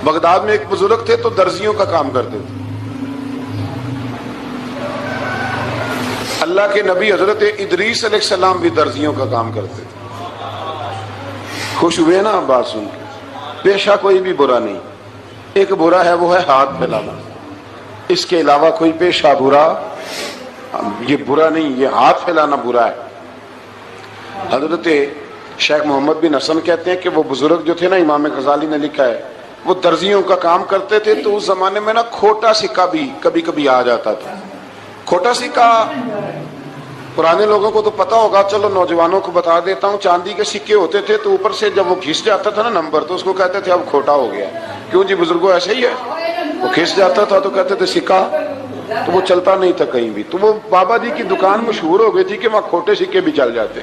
Baghdad میں ایک بزرگ تھے تو درزیوں کا کام کرتے تھے. اللہ کے نبی حضرت ادریس علیہ السلام بھی درزیوں کا کام کرتے تھے. خوش ہوئے نا بات سن کے؟ پیشہ کوئی بھی برا نہیں. ایک برا ہے وہ ہے ہاتھ پھیلانا. اس کے علاوہ کوئی پیشہ برا یہ برا نہیں، یہ ہاتھ پھیلانا برا ہے. حضرت شیخ محمد بن حسن کہتے ہیں کہ وہ بزرگ جو تھے نا، امام غزالی نے لکھا ہے، وہ درزیوں کا کام کرتے تھے. تو اس زمانے میں نا کھوٹا سکہ بھی کبھی کبھی آ جاتا تھا. کھوٹا سکہ پرانے لوگوں کو تو پتا ہوگا، چلو نوجوانوں کو بتا دیتا ہوں. چاندی کے سکے ہوتے تھے تو اوپر سے جب وہ گھس جاتا تھا نا نمبر، تو اس کو کہتے تھے اب کھوٹا ہو گیا. کیوں جی بزرگوں ایسے ہی ہے. وہ گھس جاتا تھا تو کہتے تھے سکہ، تو وہ چلتا نہیں تھا کہیں بھی. تو وہ بابا جی کی دکان مشہور ہو گئی تھی کہ وہاں کھوٹے سکے بھی چل جاتے.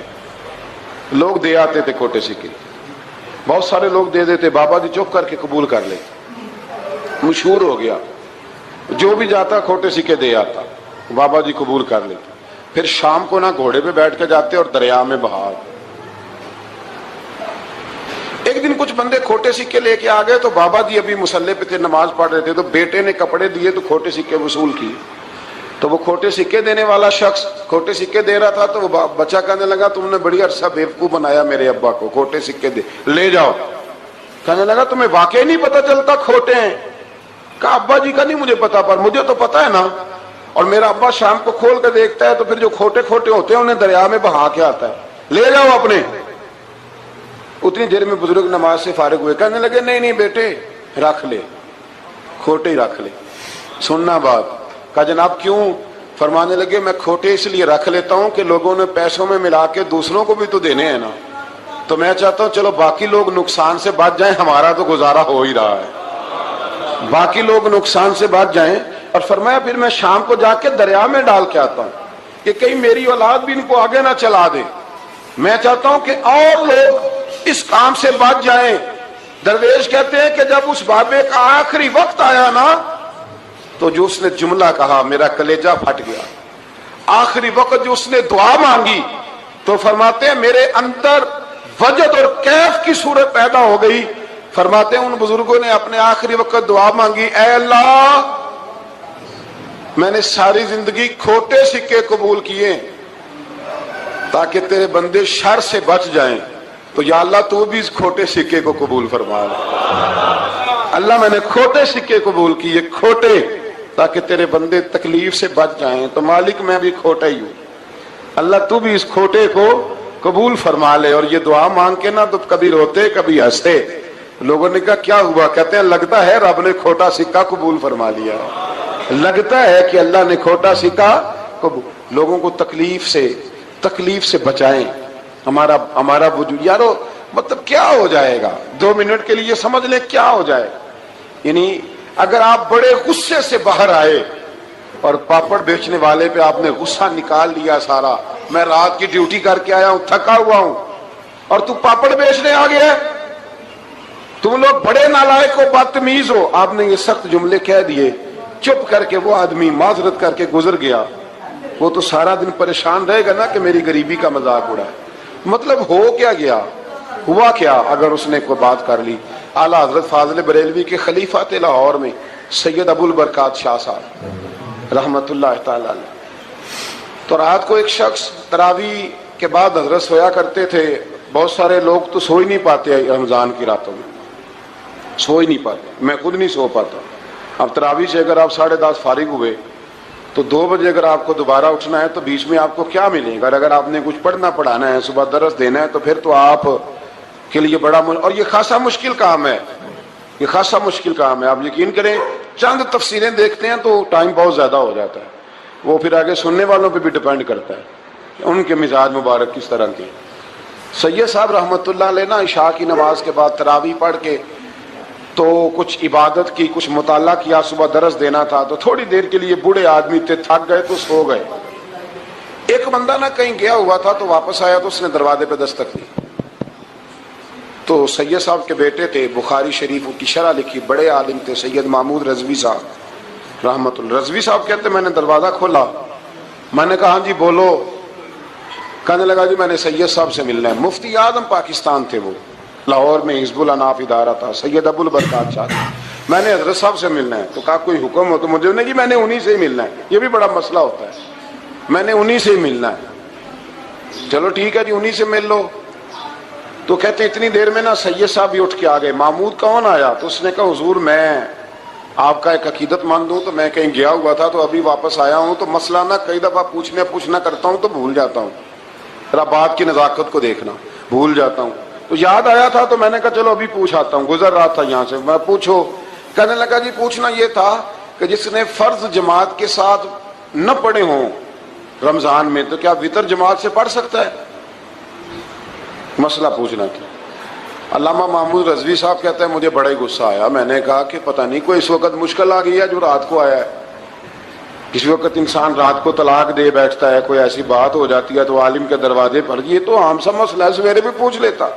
لوگ دے آتے تھے کھوٹے سکے، بہت سارے لوگ دے دیتے. بابا جی چپ کر کے قبول کر لیتے. مشہور ہو گیا، جو بھی جاتا کھوٹے سکے دے آتا. بابا جی قبول کر لیتے. پھر شام کو نہ گھوڑے پہ بیٹھ کے جاتے اور دریا میں بہا. ایک دن کچھ بندے کھوٹے سکے لے کے آ گئے تو بابا جی ابھی مصلے پہ تھے، نماز پڑھ رہے تھے. تو بیٹے نے کپڑے دیے تو کھوٹے سکے وصول کیے. تو وہ کھوٹے سکے دینے والا شخص کھوٹے سکے دے رہا تھا. تو وہ بچہ کہنے لگا تم نے بڑی عرصہ بیوقوف بنایا میرے ابا کو، کھوٹے سکے دے لے جاؤ. کہنے لگا تمہیں واقعی نہیں پتا چلتا کھوٹے ہیں؟ کہا ابا جی کا نہیں مجھے پتا، پر مجھے تو پتا ہے نا. اور میرا ابا شام کو کھول کے دیکھتا ہے تو پھر جو کھوٹے کھوٹے ہوتے ہیں انہیں دریا میں بہا کے آتا ہے. لے جاؤ اپنے. اتنی دیر میں بزرگ نماز سے فارغ ہوئے. کہنے لگے نہیں نہیں بیٹے رکھ لے، کھوٹے ہی رکھ لے. سننا بات. کہا جناب کیوں؟ فرمانے لگے میں کھوٹے اس لیے رکھ لیتا ہوں کہ لوگوں نے پیسوں میں ملا کے دوسروں کو بھی تو دینے ہیں نا. تو میں چاہتا ہوں چلو باقی لوگ نقصان سے بچ جائیں، ہمارا تو گزارا ہو ہی رہا ہے. باقی لوگ نقصان سے بچ جائیں. اور فرمایا پھر میں شام کو جا کے دریا میں ڈال کے آتا ہوں کہ کہیں میری اولاد بھی ان کو آگے نہ چلا دے. میں چاہتا ہوں کہ اور لوگ اس کام سے بچ جائیں. درویش کہتے ہیں کہ جب اس بابے کا آخری وقت آیا نا تو جو اس نے جملہ کہا میرا کلیجہ پھٹ گیا. آخری وقت جو اس نے دعا مانگی تو فرماتے ہیں میرے اندر وجد اور کیف کی صورت پیدا ہو گئی. فرماتے ہیں ان بزرگوں نے اپنے آخری وقت دعا مانگی، اے اللہ میں نے ساری زندگی کھوٹے سکے قبول کیے تاکہ تیرے بندے شر سے بچ جائیں، تو یا اللہ تو بھی اس کھوٹے سکے کو قبول فرما. اللہ میں نے کھوٹے سکے قبول کیے، کھوٹے، تاکہ تیرے بندے تکلیف سے بچ جائیں. تو مالک میں بھی کھوٹا ہی ہوں، اللہ تو بھی اس کھوٹے کو قبول فرما لے. اور یہ دعا مانگ کے نا تو کبھی روتے کبھی ہنستے. لوگوں نے کہا کیا ہوا؟ کہتے ہیں لگتا ہے رب نے کھوٹا سکہ قبول فرما لیا. لگتا ہے کہ اللہ نے کھوٹا سکہ قبول. لوگوں کو تکلیف سے بچائیں. ہمارا وجود یارو مطلب کیا ہو جائے گا 2 منٹ کے لیے سمجھ لیں کیا ہو جائے. یعنی اگر آپ بڑے غصے سے باہر آئے اور پاپڑ بیچنے والے پہ آپ نے غصہ نکال لیا سارا، میں رات کی ڈیوٹی کر کے آیا ہوں تھکا ہوا ہوں اور تو پاپڑ بیچنے آ گیا، تم لوگ بڑے نالائق ہو بدتمیز ہو. آپ نے یہ سخت جملے کہہ دیے، چپ کر کے وہ آدمی معذرت کر کے گزر گیا. وہ تو سارا دن پریشان رہے گا نا کہ میری غریبی کا مذاق اڑا. مطلب ہو کیا گیا، ہوا کیا اگر اس نے کوئی بات کر لی. اعلیٰ حضرت فاضل بریلوی کے خلیفہ تھے لاہور میں سید ابو البرکات شاہ صاحب رحمت اللہ تعالی علیہ. تو رات کو ایک شخص تراویح کے بعد حضرت سویا کرتے تھے. بہت سارے لوگ تو سو ہی نہیں پاتے رمضان کی راتوں میں، سو ہی نہیں پاتے. میں خود نہیں سو پاتا. اب تراویح سے اگر آپ 10:30 فارغ ہوئے تو 2 بجے اگر آپ کو دوبارہ اٹھنا ہے تو بیچ میں آپ کو کیا ملے گا؟ اگر آپ نے کچھ پڑھنا پڑھانا ہے، صبح درس دینا ہے، تو پھر تو آپ کے لیے بڑا اور یہ خاصا مشکل کام ہے. یہ خاصا مشکل کام ہے. آپ یقین کریں چند تفسیریں دیکھتے ہیں تو ٹائم بہت زیادہ ہو جاتا ہے. وہ پھر آگے سننے والوں پہ بھی ڈیپینڈ کرتا ہے ان کے مزاج مبارک کس طرح کے. سید صاحب رحمت اللہ علیہ نا عشاء کی نماز کے بعد تراویح پڑھ کے تو کچھ عبادت کی، کچھ مطالعہ کیا، صبح درس دینا تھا تو تھوڑی دیر کے لیے بوڑھے آدمی تھے، تھک گئے تو سو گئے. ایک بندہ نہ کہیں گیا ہوا تھا تو واپس آیا تو اس نے دروازے پہ دستک دی. تو سید صاحب کے بیٹے تھے، بخاری شریف کی شرح لکھی، بڑے عالم تھے سید محمود رضوی صاحب رحمت اللہ. رضوی صاحب کہتے میں نے دروازہ کھولا، میں نے کہا ہاں جی بولو. کہنے لگا جی میں نے سید صاحب سے ملنا ہے. مفتی اعظم پاکستان تھے وہ، لاہور میں حزب الاناف ادارہ تھا، سید ابو البرکات صاحب. میں نے حضرت صاحب سے ملنا ہے. تو کہا کوئی حکم ہو تو مجھے نہیں, جی میں نے انہی سے ہی ملنا ہے. یہ بھی بڑا مسئلہ ہوتا ہے, میں نے انہی سے ہی ملنا ہے. چلو ٹھیک ہے جی, انہی سے مل لو. تو کہتے ہیں اتنی دیر میں نا سید صاحب بھی اٹھ کے آ گئے. محمود کون آیا؟ تو اس نے کہا حضور میں آپ کا ایک عقیدت مند ہوں, تو میں کہیں گیا ہوا تھا تو ابھی واپس آیا ہوں, تو مسئلہ نا کئی دفعہ پوچھنا کرتا ہوں تو بھول جاتا ہوں, ذرا بات کی نزاکت کو دیکھنا, بھول جاتا ہوں. تو یاد آیا تھا تو میں نے کہا چلو ابھی پوچھ آتا ہوں, گزر رہا تھا یہاں سے. میں پوچھو. کہنے لگا جی پوچھنا یہ تھا کہ جس نے فرض جماعت کے ساتھ نہ پڑھے ہوں رمضان میں, تو کیا وتر جماعت سے پڑھ سکتا ہے؟ مسئلہ پوچھنا تھا. علامہ محمود رضوی صاحب کہتے ہیں مجھے بڑا ہی غصہ آیا. میں نے کہا کہ پتہ نہیں کوئی اس وقت مشکل آ گئی ہے جو رات کو آیا ہے. کسی وقت انسان رات کو طلاق دے بیٹھتا ہے, کوئی ایسی بات ہو جاتی ہے تو عالم کے دروازے پر, یہ تو عام سا مسئلہ ہے, سویرے بھی پوچھ لیتا.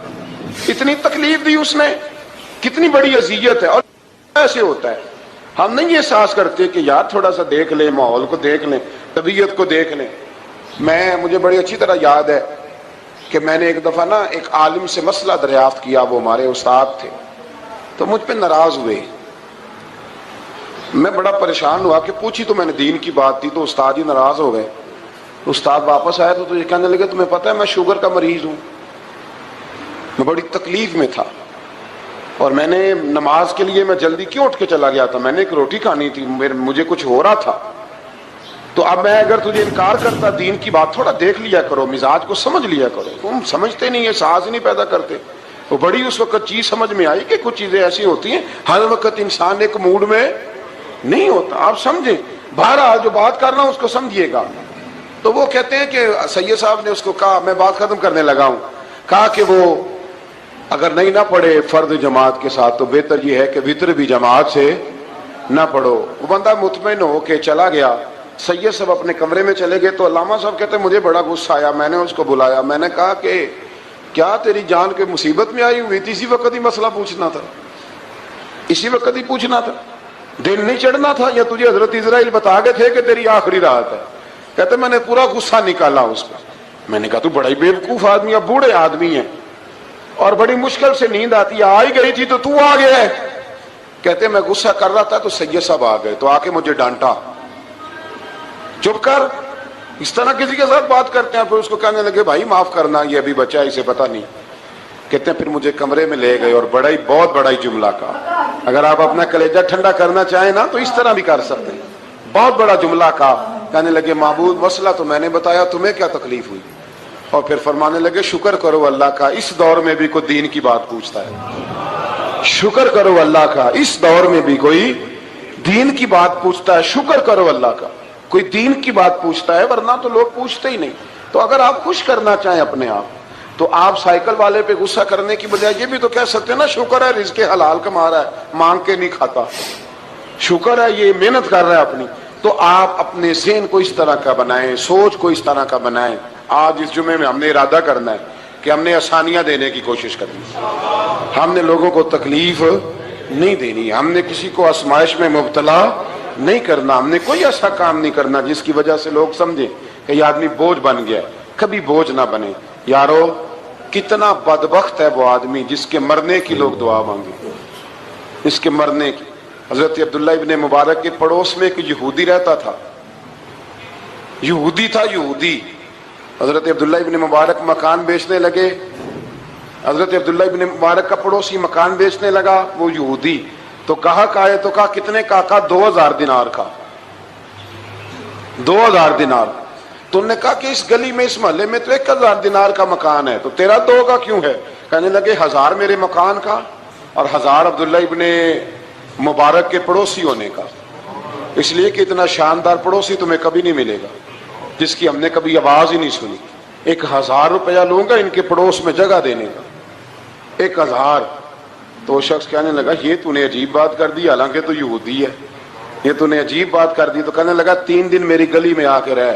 اتنی تکلیف دی اس نے, کتنی بڑی اذیت ہے. اور ایسے ہوتا ہے, ہم نہیں احساس کرتے کہ یار تھوڑا سا دیکھ لیں, ماحول کو دیکھ لیں, طبیعت کو دیکھ لیں. مجھے بڑی اچھی طرح یاد ہے کہ میں نے ایک دفعہ نا ایک عالم سے مسئلہ دریافت کیا, وہ ہمارے استاد تھے, تو مجھ پہ ناراض ہوئے. میں بڑا پریشان ہوا کہ پوچھی تو میں نے دین کی بات تھی, تو استاد ہی ناراض ہو گئے. استاد واپس آئے تو یہ کہنے لگے تمہیں پتہ ہے میں شوگر کا مریض ہوں. میں بڑی تکلیف میں تھا, اور میں نے نماز کے لیے میں جلدی کیوں اٹھ کے چلا گیا تھا, میں نے ایک روٹی کھانی تھی, مجھے کچھ ہو رہا تھا. تو اب میں اگر تجھے انکار کرتا, دین کی بات تھوڑا دیکھ لیا کرو, مزاج کو سمجھ لیا کرو. تم سمجھتے نہیں, احساس نہیں پیدا کرتے. وہ بڑی اس وقت چیز سمجھ میں آئی کہ کچھ چیزیں ایسی ہوتی ہیں, ہر وقت انسان ایک موڈ میں نہیں ہوتا. آپ سمجھیں, بہرحال جو بات کرنا اس کو سمجھیے گا. تو وہ کہتے ہیں کہ سید صاحب نے اس کو کہا, میں بات ختم کرنے لگا ہوں, کہا کہ وہ اگر نہیں نہ پڑھے فرد جماعت کے ساتھ تو بہتر یہ ہے کہ وتر بھی جماعت سے نہ پڑھو. وہ بندہ مطمئن ہو کے چلا گیا. سید صاحب اپنے کمرے میں چلے گئے تو علامہ صاحب کہتے ہیں مجھے بڑا غصہ آیا. میں نے اس کو بلایا, میں نے کہا کہ کیا تیری جان کے مصیبت میں آئی ہوئی تھی؟ اسی وقت ہی مسئلہ پوچھنا تھا, اسی وقت ہی پوچھنا تھا, دن نہیں چڑھنا تھا, یا تجھے حضرت اسرائیل بتا گئے تھے کہ تیری آخری رات ہے؟ کہتے میں نے پورا غصہ نکالا اس پر. میں نے کہا تو بڑا ہی بیوقوف آدمی ہے, بوڑھے آدمی ہیں, اور بڑی مشکل سے نیند آتی ہے, آ ہی گئی تھی تو آ گیا ہے. کہتے میں غصہ کر رہا تھا تو سید صاحب آ گئے, تو آ کے مجھے ڈانٹا, چپ کر, اس طرح کسی کے ساتھ بات کرتے ہیں. پھر اس کو کہنے لگے بھائی معاف کرنا, یہ ابھی بچہ ہے, اسے پتہ نہیں. کہتے ہیں پھر مجھے کمرے میں لے گئے اور بہت بڑا ہی جملہ کہا. اگر آپ اپنا کلیجہ ٹھنڈا کرنا چاہیں نا تو اس طرح بھی کر سکتے ہیں. بہت بڑا جملہ کہا. کہنے لگے معبود مسئلہ تو میں نے بتایا, تمہیں کیا تکلیف ہوئی؟ اور پھر فرمانے لگے شکر کرو اللہ کا, اس دور میں بھی کوئی دین کی بات پوچھتا ہے. شکر کرو اللہ کا, اس دور میں بھی کوئی دین کی بات پوچھتا ہے. شکر کرو اللہ کا, کوئی دین کی بات پوچھتا ہے, ورنہ تو لوگ پوچھتے ہی نہیں. تو اگر آپ خوش کرنا چاہیں اپنے آپ, تو آپ سائیکل والے پہ غصہ کرنے کی بجائے یہ بھی تو کہہ سکتے ہیں نا شکر ہے رزق حلال کما رہا ہے, مانگ کے نہیں کھاتا, شکر ہے یہ محنت کر رہا ہے اپنی. تو آپ اپنے ذہن کو اس طرح کا بنائیں, سوچ کو اس طرح کا بنائیں. آج اس جمعے میں ہم نے ارادہ کرنا ہے کہ ہم نے آسانیاں دینے کی کوشش کرنی, ہم نے لوگوں کو تکلیف نہیں دینی, ہم نے کسی کو آزمائش میں مبتلا نہیں کرنا, ہم نے کوئی ایسا کام نہیں کرنا جس کی وجہ سے لوگ سمجھیں کہ یہ آدمی بوجھ بن گیا. کبھی بوجھ نہ بنے. یارو کتنا بدبخت ہے وہ آدمی جس کے مرنے کی لوگ دعا مانگے, اس کے مرنے کی. حضرت عبداللہ ابن مبارک کے پڑوس میں ایک یہودی رہتا تھا, یہودی تھا, یہودی. حضرت عبداللہ ابن مبارک مکان بیچنے لگے. حضرت عبداللہ ابن مبارک کا پڑوسی مکان بیچنے لگا, وہ یہودی. تو کہا تو کہا کتنے کا؟ 2000 دینار کا. 2000 دینار. تو انہوں نے کہا کہ اس گلی میں, اس محلے میں تو 1000 دینار کا مکان ہے, تو تیرا 2 کا کیوں ہے؟ کہنے لگے 1000 میرے مکان کا اور 1000 عبداللہ ابن مبارک کے پڑوسی ہونے کا. اس لیے کہ اتنا شاندار پڑوسی تمہیں کبھی نہیں ملے گا جس کی ہم نے کبھی آواز ہی نہیں سنی. 1000 روپیہ لوں گا ان کے پڑوس میں جگہ دینے کا, 1000. تو وہ شخص کہنے لگا یہ تو نے عجیب بات کر دی, حالانکہ تو یہودی ہے, یہ تو نے عجیب بات کر دی. تو کہنے لگا 3 دن میری گلی میں آ کے رہ,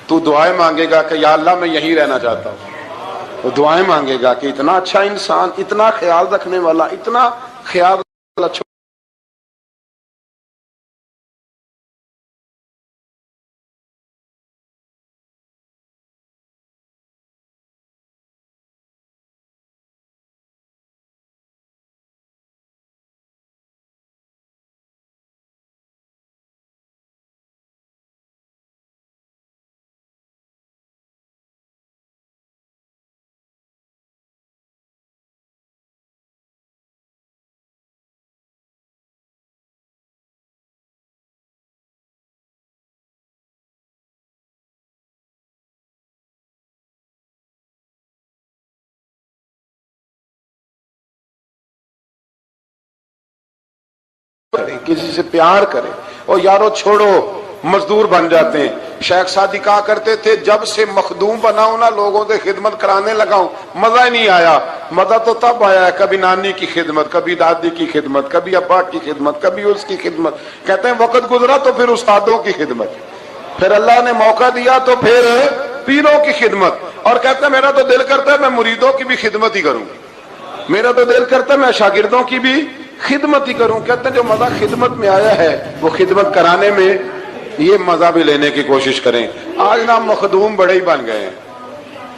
تو دعائیں مانگے گا کہ یا اللہ میں یہیں رہنا چاہتا ہوں. تو دعائیں مانگے گا کہ اتنا اچھا انسان, اتنا خیال رکھنے والا, اتنا خیال والا کریں، کسی سے پیار کریں، اور یارو چھوڑو مزدور بن جاتے ہیں۔ شیخ سعدی کہا کرتے تھے جب سے مخدوم بناؤں نا لوگوں سے خدمت کرانے لگاؤں مزہ ہی نہیں آیا۔ مزہ تو تب آیا ہے کبھی نانی کی خدمت، کبھی دادی کی خدمت، کبھی ابا کی خدمت، کبھی اس کی خدمت۔ کہتے ہیں وقت گزرا تو پھر استادوں کی خدمت، پھر اللہ نے موقع دیا تو پھر پیروں کی خدمت، اور کہتے ہیں میرا تو دل کرتا ہے میں مریدوں کی بھی خدمت ہی کروں، میرا تو دل کرتا ہے میں شاگردوں کی بھی خدمت ہی کروں۔ کہتے ہیں جو مزہ خدمت میں آیا ہے وہ خدمت کرانے میں یہ مزہ بھی لینے کی کوشش کریں۔ آج نا مخدوم بڑے ہی بن گئے ہیں،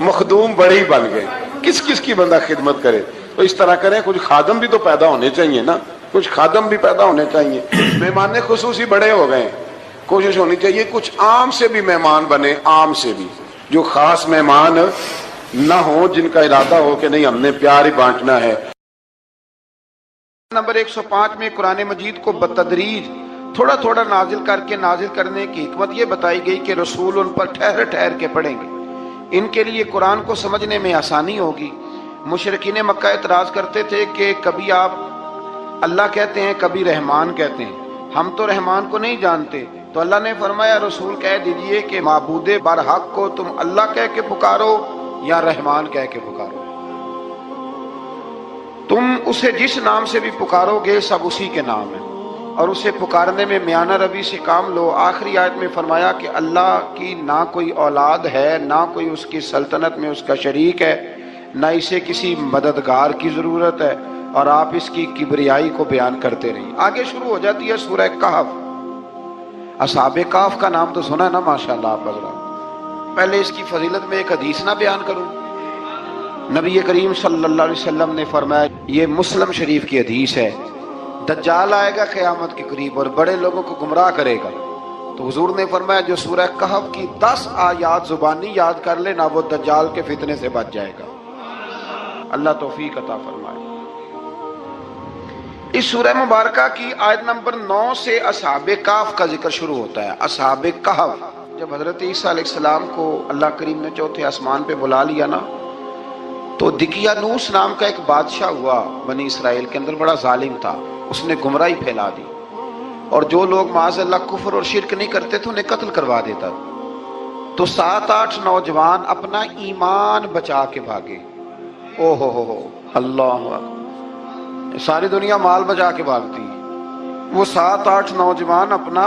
مخدوم بڑے ہی بن گئے، کس کس کی بندہ خدمت کرے؟ تو اس طرح کریں، کچھ خادم بھی تو پیدا ہونے چاہیے نا، کچھ خادم بھی پیدا ہونے چاہیے۔ مہمان خصوصی بڑے ہو گئے ہیں، کوشش ہونی چاہیے کچھ عام سے بھی مہمان بنے، عام سے بھی، جو خاص مہمان نہ ہوں، جن کا ارادہ ہو کہ نہیں ہم نے پیار ہی بانٹنا ہے۔ نمبر 105 میں قرآن مجید کو بتدریج تھوڑا تھوڑا نازل کر کے نازل کرنے کی حکمت یہ بتائی گئی کہ رسول ان پر ٹھہر ٹھہر کے پڑھیں گے، ان کے لیے قرآن کو سمجھنے میں آسانی ہوگی۔ مشرکین مکہ اعتراض کرتے تھے کہ کبھی آپ اللہ کہتے ہیں کبھی رحمان کہتے ہیں، ہم تو رحمان کو نہیں جانتے۔ تو اللہ نے فرمایا رسول کہہ دیجئے کہ معبود برحق کو تم اللہ کہہ کے پکارو یا رحمان کہہ کے پکارو، تم اسے جس نام سے بھی پکارو گے سب اسی کے نام ہے، اور اسے پکارنے میں میانہ روی سے کام لو۔ آخری آیت میں فرمایا کہ اللہ کی نہ کوئی اولاد ہے، نہ کوئی اس کی سلطنت میں اس کا شریک ہے، نہ اسے کسی مددگار کی ضرورت ہے، اور آپ اس کی کبریائی کو بیان کرتے رہیے۔ آگے شروع ہو جاتی ہے سورہ کہف۔ اصحاب کہف کا نام تو سنا نا ماشاءاللہ آپ حضرات۔ پہلے اس کی فضیلت میں ایک حدیث نہ بیان کروں؟ نبی کریم صلی اللہ علیہ وسلم نے فرمایا، یہ مسلم شریف کی حدیث ہے، دجال آئے گا قیامت کے قریب اور بڑے لوگوں کو گمراہ کرے گا، تو حضور نے فرمایا جو سورہ کہف کی 10 آیات زبانی یاد کر لے نا وہ دجال کے فتنے سے بچ جائے گا۔ اللہ توفیق عطا فرمائے۔ اس سورہ مبارکہ کی آیت نمبر 9 سے اصحاب کہف کا ذکر شروع ہوتا ہے۔ اصحاب کہف، جب حضرت عیسیٰ علیہ السلام کو اللہ کریم نے چوتھے آسمان پہ بلا لیا نا، تو دقیانوس نام کا ایک بادشاہ ہوا بنی اسرائیل کے اندر، بڑا ظالم تھا، اس نے گمراہی پھیلا دی، اور جو لوگ معاذ اللہ کفر اور شرک نہیں کرتے تھے انہیں قتل کروا دیتا۔ تو 7-8 نوجوان اپنا ایمان بچا کے بھاگے۔ او ہو اللہ اکبر، ساری دنیا مال بچا کے بھاگتی، وہ 7-8 نوجوان اپنا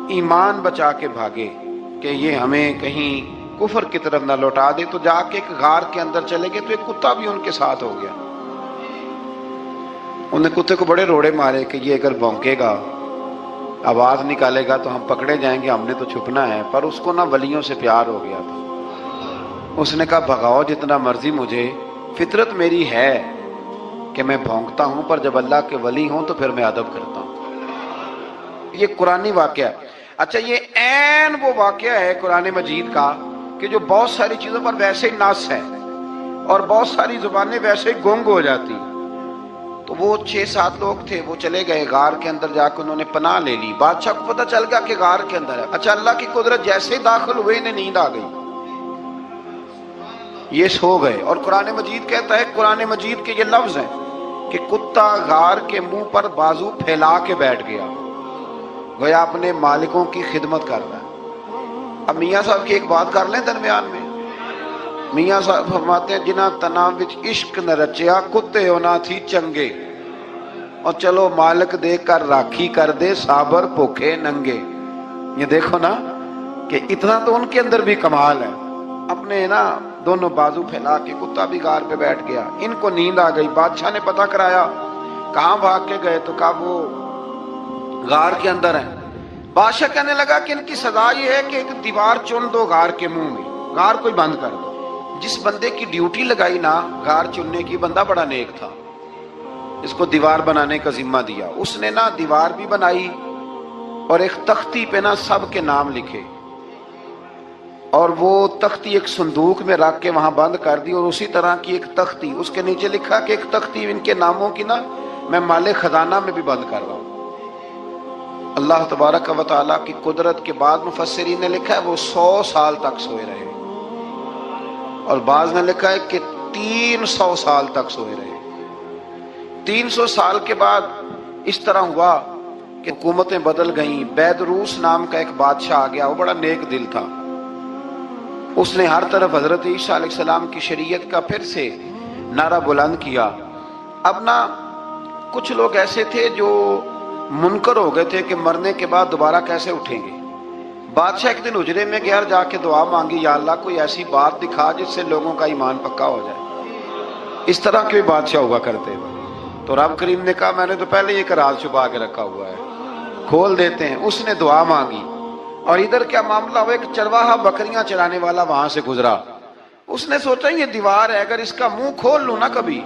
ایمان بچا کے بھاگے کہ یہ ہمیں کہیں کفر کی طرف نہ لوٹا دے۔ تو جا کے ایک غار کے اندر چلے گئے، تو ایک کتا بھی ان کے ساتھ ہو گیا۔ انہیں کتے کو بڑے روڑے مارے کہ یہ اگر بھونکے گا، آواز نکالے گا تو ہم پکڑے جائیں گے، ہم نے تو چھپنا ہے۔ پر اس کو نہ ولیوں سے پیار ہو گیا تھا، اس نے کہا بھگاؤ جتنا مرضی مجھے، فطرت میری ہے کہ میں بھونکتا ہوں، پر جب اللہ کے ولی ہوں تو پھر میں ادب کرتا ہوں۔ یہ قرآنی واقعہ ہے۔ اچھا، یہ عین وہ واقعہ ہے قرآن مجید کا کہ جو بہت ساری چیزوں پر ویسے ہی نص ہے اور بہت ساری زبانیں ویسے ہی گنگ ہو جاتی۔ تو وہ 6-7 لوگ تھے، وہ چلے گئے غار کے اندر، جا کے انہوں نے پناہ لے لی۔ بادشاہ کو پتہ چل گیا کہ غار کے اندر ہے۔ اچھا، اللہ کی قدرت جیسے ہی داخل ہوئے انہیں نیند آ گئی، یہ سو گئے۔ اور قرآن مجید کہتا ہے، قرآن مجید کے یہ لفظ ہیں کہ کتا غار کے منہ پر بازو پھیلا کے بیٹھ گیا، گویا اپنے مالکوں کی خدمت کر رہا ہے۔ اب میاں صاحب کی ایک بات کر لیں درمیان میں۔ میاں صاحب فرماتے ہیں جنہ تنا وچ عشق نہ رچیا، کتے ہونا تھی چنگے، اور چلو مالک دے کر راکھی کر دے، صابر بھوکے ننگے۔ یہ دیکھو نا کہ اتنا تو ان کے اندر بھی کمال ہے۔ اپنے نا دونوں بازو پھیلا کے، کتا بھی غار پہ بیٹھ گیا، ان کو نیند آ گئی۔ بادشاہ نے پتہ کرایا کہاں بھاگ کے گئے، تو کہا وہ غار کے اندر ہیں۔ بادشاہ کہنے لگا کہ ان کی سزا یہ ہے کہ ایک دیوار چن دو غار کے منہ میں، غار کوئی بند کر دو۔ جس بندے کی ڈیوٹی لگائی نا غار چننے کی، بندہ بڑا نیک تھا، اس کو دیوار بنانے کا ذمہ دیا، اس نے نا دیوار بھی بنائی اور ایک تختی پہ نا سب کے نام لکھے، اور وہ تختی ایک صندوق میں رکھ کے وہاں بند کر دی، اور اسی طرح کی ایک تختی اس کے نیچے لکھا کہ ایک تختی ان کے ناموں کی نا میں مال خزانہ میں بھی بند کر رہا ہوں۔ اللہ تبارک و تعالیٰ کی قدرت کے بعد مفسرین نے لکھا ہے وہ 100 سال تک سوئے رہے، اور بعض نے لکھا ہے کہ 300 سال تک سوئے رہے۔ 300 سال کے بعد اس طرح ہوا کہ حکومتیں بدل گئیں، بیدروس نام کا ایک بادشاہ آ گیا، وہ بڑا نیک دل تھا، اس نے ہر طرف حضرت عیسیٰ علیہ السلام کی شریعت کا پھر سے نعرہ بلند کیا۔ اب نہ کچھ لوگ ایسے تھے جو منکر ہو گئے تھے کہ مرنے کے بعد دوبارہ کیسے اٹھیں گے۔ بادشاہ ایک دن حجرے میں گیا، جا کے دعا مانگی، یا اللہ کوئی ایسی بات دکھا جس سے لوگوں کا ایمان پکا ہو جائے۔ اس طرح کے بادشاہ ہوا کرتے ہیں۔ تو رب کریم نے کہا میں نے تو پہلے یہ راز چھپا کے رکھا ہوا ہے، کھول دیتے ہیں۔ اس نے دعا مانگی، اور ادھر کیا معاملہ ہوا، ایک چرواہا بکریاں چرانے والا وہاں سے گزرا۔ اس نے سوچا یہ دیوار ہے، اگر اس کا منہ کھول لوں نا کبھی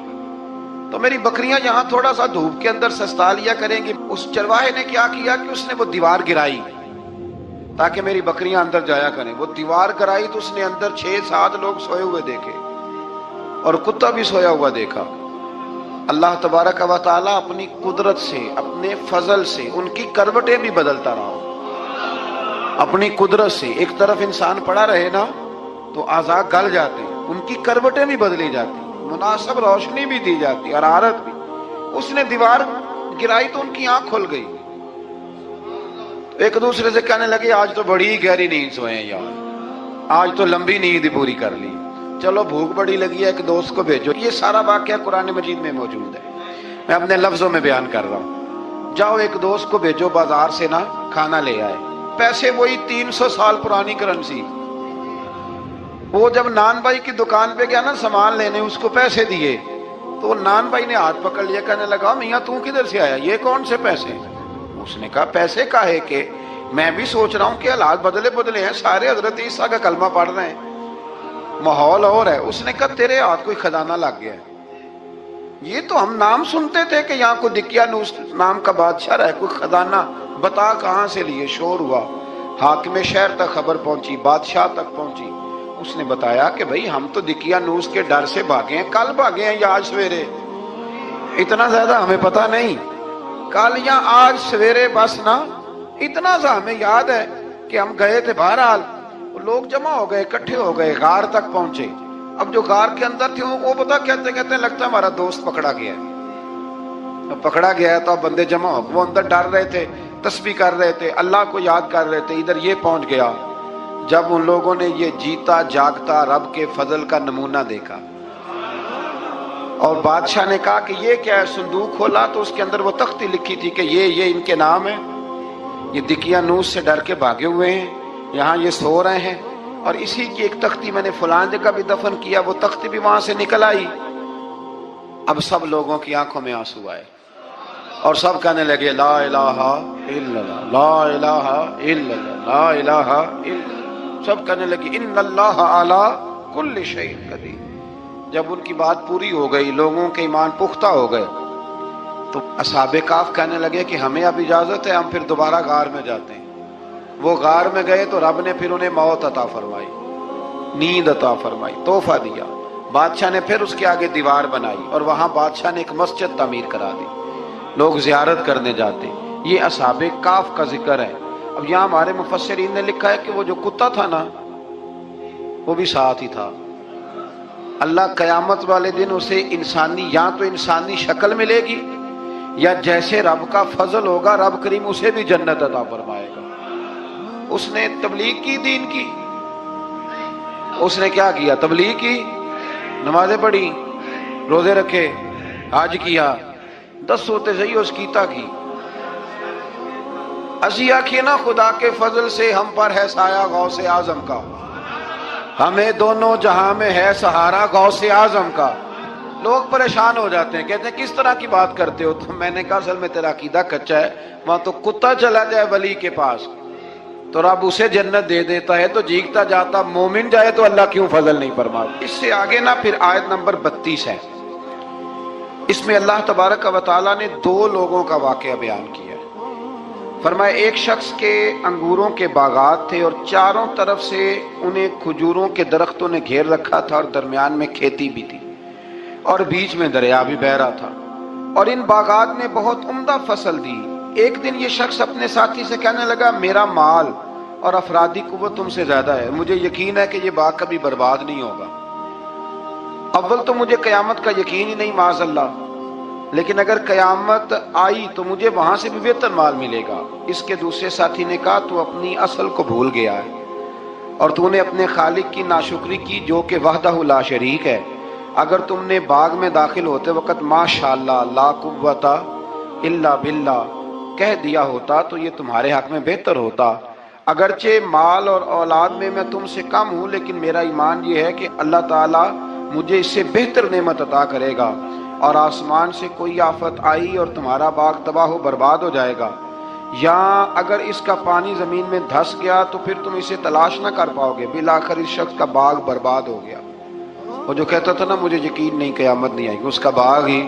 تو میری بکریاں یہاں تھوڑا سا دھوپ کے اندر سستا لیا کریں گی۔ اس چرواہے نے کیا کیا کہ اس نے وہ دیوار گرائی تاکہ میری بکریاں اندر جایا کریں۔ وہ دیوار گرائی تو اس نے اندر 6-7 لوگ سوئے ہوئے دیکھے، اور کتا بھی سویا ہوا دیکھا۔ اللہ تبارک و تعالیٰ اپنی قدرت سے، اپنے فضل سے ان کی کروٹیں بھی بدلتا رہا، اپنی قدرت سے۔ ایک طرف انسان پڑا رہے نا تو اعضاء گل جاتے ہیں، ان کی کروٹیں بھی بدلی جاتی، مناسب روشنی بھی دی جاتی، حرارت بھی۔ اس نے دیوار گرائی تو ان کی آنکھ کھل گئی، ایک دوسرے سے کہنے لگے آج تو بڑی گہری نیند سوئے ہیں یار، آج تو لمبی نیند پوری کر لی، چلو بھوک بڑی لگی ہے ایک دوست کو بھیجو۔ یہ سارا واقعہ قرآن مجید میں موجود ہے، میں اپنے لفظوں میں بیان کر رہا ہوں۔ جاؤ ایک دوست کو بھیجو بازار سے نا کھانا لے آئے، پیسے وہی 300 سال پرانی کرنسی۔ وہ جب نان بھائی کی دکان پہ گیا نا سامان لینے، اس کو پیسے دیے تو وہ نان بھائی نے ہاتھ پکڑ لیا، کہنے لگا میاں تو کدھر سے آیا، یہ کون سے پیسے؟ اس نے کہا پیسے کا ہے کہ میں بھی سوچ رہا ہوں کہ حالات بدلے ہیں، سارے حضرت عیسیٰ کا کلمہ پڑھ رہے ہیں، ماحول اور ہے۔ اس نے کہا تیرے ہاتھ کوئی خزانہ لگ گیا ہے، یہ تو ہم نام سنتے تھے کہ یہاں کوئی دقیانوس نام کا بادشاہ رہا ہے، کوئی خزانہ، بتا کہاں سے لیے؟ شور ہوا، حاکم شہر تک خبر پہنچی، بادشاہ تک پہنچی۔ اس نے بتایا کہ بھئی ہم تو دقیانوس کے ڈر سے بھاگے ہیں، کل بھاگے ہیں یا آج سویرے، اتنا زیادہ ہمیں پتہ نہیں، کل یا آج سویرے بس نا، اتنا سا ہمیں یاد ہے کہ ہم گئے تھے۔ بہرحال لوگ جمع ہو گئے، اکٹھے ہو گئے، غار تک پہنچے۔ اب جو غار کے اندر تھے وہ پتہ کہتے کہتے لگتا ہے ہمارا دوست پکڑا گیا ہے، پکڑا گیا ہے تو اب بندے جمع ہو گئے، وہ اندر ڈر رہے تھے، تسبیح کر رہے تھے، اللہ کو یاد کر رہے تھے۔ ادھر یہ پہنچ گیا، جب ان لوگوں نے یہ جیتا جاگتا رب کے فضل کا نمونہ دیکھا، اور بادشاہ نے کہا کہ یہ کیا ہے، صندوق کھولا تو اس کے اندر وہ تختی لکھی تھی کہ یہ ان کے نام ہے، یہ دقیانوس سے ڈر کے بھاگے ہوئے ہیں، یہاں یہ سو رہے ہیں، اور اسی کی ایک تختی میں نے فلاں جگہ بھی دفن کیا، وہ تختی بھی وہاں سے نکل آئی۔ اب سب لوگوں کی آنکھوں میں آنسو آئے، اور سب کہنے لگے لا الہ الا اللہ، لا الہ الا اللہ، لا الہ الا اللہ۔ سب کہنے لگے ان اللہ علی کل شیء قدیر۔ جب ان کی بات پوری ہو گئی، لوگوں کے ایمان پختہ ہو گئے، تو اصحاب کہف کہنے لگے کہ ہمیں اب اجازت ہے، ہم پھر دوبارہ غار میں جاتے ہیں۔ وہ غار میں گئے تو رب نے پھر انہیں موت عطا فرمائی، نیند عطا فرمائی، تحفہ دیا۔ بادشاہ نے پھر اس کے آگے دیوار بنائی، اور وہاں بادشاہ نے ایک مسجد تعمیر کرا دی، لوگ زیارت کرنے جاتے۔ یہ اصحاب کہف کا ذکر ہے۔ اب یہاں ہمارے مفسرین نے لکھا ہے کہ وہ جو کتا تھا نا وہ بھی ساتھ ہی تھا۔ اللہ قیامت والے دن اسے انسانی، یا تو انسانی شکل ملے گی، یا جیسے رب کا فضل ہوگا رب کریم اسے بھی جنت عطا فرمائے گا۔ اس نے تبلیغ کی، دین کی، اس نے کیا کیا؟ تبلیغ کی، نمازیں پڑھی، روزے رکھے، حج کیا، 10 ہوتے صحیح اس کیتا کی۔ اسی آنکھیں نا خدا کے فضل سے ہم پر ہے سایہ غوث اعظم کا، ہمیں دونوں جہاں میں ہے سہارا غوث اعظم کا۔ لوگ پریشان ہو جاتے ہیں، کہتے ہیں کس طرح کی بات کرتے ہو؟ تو میں نے کہا اصل میں تیرا عقیدہ کچا ہے، وہاں تو کتا چلا جائے ولی کے پاس تو رب اسے جنت دے دیتا ہے، تو جیگتا جاتا مومن جائے تو اللہ کیوں فضل نہیں فرماتا؟ اس سے آگے نا پھر آیت نمبر 32 ہے، اس میں اللہ تبارک و تعالیٰ نے 2 لوگوں کا واقعہ بیان کیا ہے۔ فرمایا ایک شخص کے انگوروں کے باغات تھے، اور چاروں طرف سے انہیں کھجوروں کے درختوں نے گھیر رکھا تھا، اور درمیان میں کھیتی بھی تھی، اور بیچ میں دریا بھی بہہ رہا تھا، اور ان باغات نے بہت عمدہ فصل دی۔ ایک دن یہ شخص اپنے ساتھی سے کہنے لگا میرا مال اور افرادی قوت تم سے زیادہ ہے، مجھے یقین ہے کہ یہ باغ کبھی برباد نہیں ہوگا۔ اول تو مجھے قیامت کا یقین ہی نہیں معاذ اللہ، لیکن اگر قیامت آئی تو مجھے وہاں سے بھی بہتر مال ملے گا۔ اس کے دوسرے ساتھی نے کہا تو اپنی اصل کو بھول گیا ہے اور تو نے اپنے خالق کی ناشکری کی جو کہ وحدہ لا شریک ہے۔ اگر تم نے باغ میں داخل ہوتے وقت ماشاءاللہ لا قوت الا باللہ کہہ دیا ہوتا تو یہ تمہارے حق میں بہتر ہوتا۔ اگرچہ مال اور اولاد میں تم سے کم ہوں، لیکن میرا ایمان یہ ہے کہ اللہ تعالیٰ مجھے اس سے بہتر نعمت عطا کرے گا، اور آسمان سے کوئی آفت آئی اور تمہارا باغ تباہ و برباد ہو جائے گا، یا اگر اس کا پانی زمین میں دھس گیا تو پھر تم اسے تلاش نہ کر پاؤ گے، بالآخر اس شخص کا باغ برباد ہو گیا۔ وہ جو کہتا تھا نا مجھے یقین نہیں قیامت نہیں آئے گی، اس کا باغ ہی،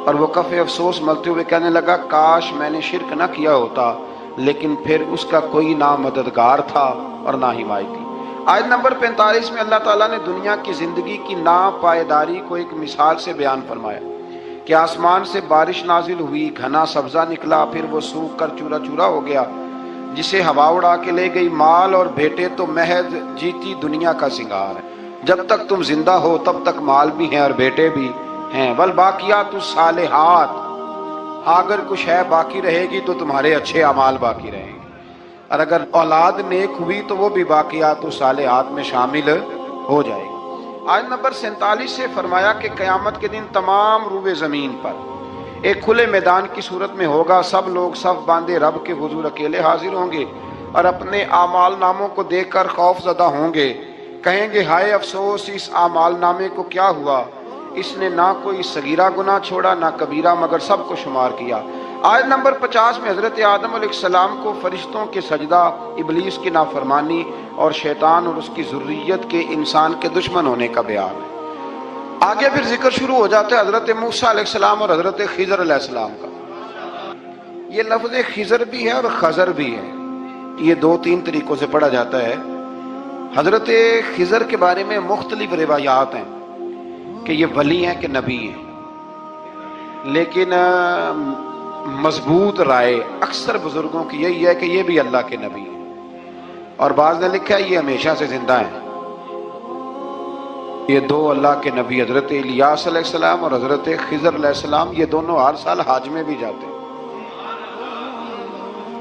اور وہ کف افسوس ملتے ہوئے کہنے لگا کاش میں نے شرک نہ کیا ہوتا، لیکن پھر اس کا کوئی نہ مددگار تھا اور نہ حمایتی۔ آیت نمبر 45 میں اللہ تعالیٰ نے دنیا کی زندگی کی ناپائیداری کو ایک مثال سے بیان فرمایا کہ آسمان سے بارش نازل ہوئی، گھنا سبزہ نکلا، پھر وہ سوکھ کر چورا چورا ہو گیا، جسے ہوا اڑا کے لے گئی۔ مال اور بیٹے تو محض جیتی دنیا کا سنگار ہے، جب تک تم زندہ ہو تب تک مال بھی ہیں اور بیٹے بھی ہیں۔ والباقیات الصالحات، اگر کچھ ہے باقی رہے گی تو تمہارے اچھے اعمال باقی رہیں گے، اور اگر اولاد نیک ہوئی تو وہ بھی باقیات الصالحات میں شامل ہو جائے گی۔ آیت نمبر 47 سے فرمایا کہ قیامت کے دن تمام روئے زمین پر ایک کھلے میدان کی صورت میں ہوگا، سب لوگ صف باندھے رب کے حضور اکیلے حاضر ہوں گے اور اپنے اعمال ناموں کو دیکھ کر خوف زدہ ہوں گے، کہیں گے ہائے افسوس اس اعمال نامے کو کیا ہوا، اس نے نہ کوئی صغیرہ گناہ چھوڑا نہ کبیرہ، مگر سب کو شمار کیا۔ آیت نمبر 50 میں حضرت آدم علیہ السلام کو فرشتوں کے سجدہ، ابلیس کی نافرمانی اور شیطان اور اس کی ذریت کے انسان کے دشمن ہونے کا بیان ہے۔ آگے پھر ذکر شروع ہو جاتا ہے حضرت موسیٰ علیہ السلام اور حضرت خضر علیہ السلام کا۔ یہ لفظ خضر بھی ہے اور خضر بھی ہے، یہ دو تین طریقوں سے پڑھا جاتا ہے۔ حضرت خضر کے بارے میں مختلف روایات ہیں کہ یہ ولی ہیں کہ نبی ہیں، لیکن مضبوط رائے اکثر بزرگوں کی یہی ہے کہ یہ بھی اللہ کے نبی ہیں، اور بعض نے لکھا ہے یہ ہمیشہ سے زندہ ہیں۔ یہ دو اللہ کے نبی حضرت الیاس علیہ السلام اور حضرت خضر علیہ السلام، یہ دونوں ہر سال حج میں بھی جاتے ہیں،